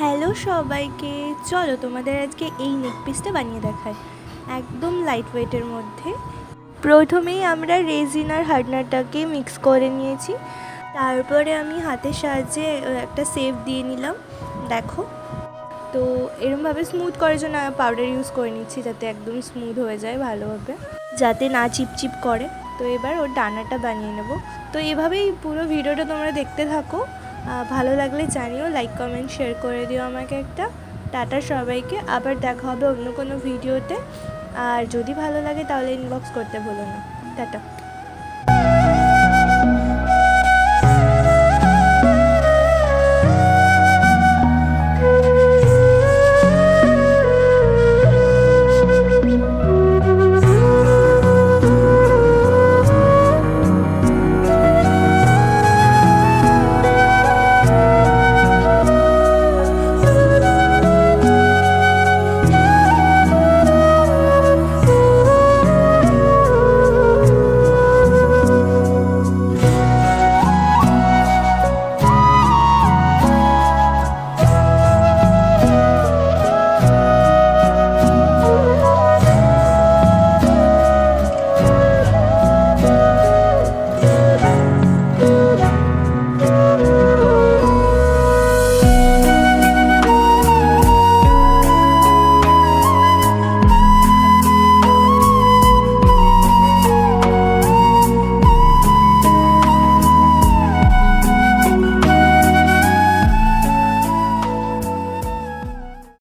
Hello সবাইকে, চলো তোমাদের আজকে এই নেক পিসটা বানিয়ে দেখাই একদম লাইট ওয়েটের মধ্যে। প্রথমেই আমরা রেজিন আর হার্ডনারটাকে মিক্স করে নিয়েছি, তারপরে আমি হাতের সাহায্যে একটা শেপ দিয়ে নিলাম। দেখো, তো এরমভাবে স্মুথ করার জন্য পাউডার ইউজ করে নিচ্ছি, যাতে একদম স্মুথ হয়ে যায় ভালোভাবে, যাতে না চিপচিপ করে। তো এবার ওর ডানাটা বানিয়ে নেব। তো এভাবেই পুরো ভিডিওটা তোমরা দেখতে থাকো। ভালো লাগলে জানিও, লাইক কমেন্ট শেয়ার করে দিও আমাকে একটা। টাটা সবাইকে, আবার দেখা হবে অন্য কোনো ভিডিওতে। আর যদি ভালো লাগে তাহলে ইনবক্স করতে ভুলো না। টাটা।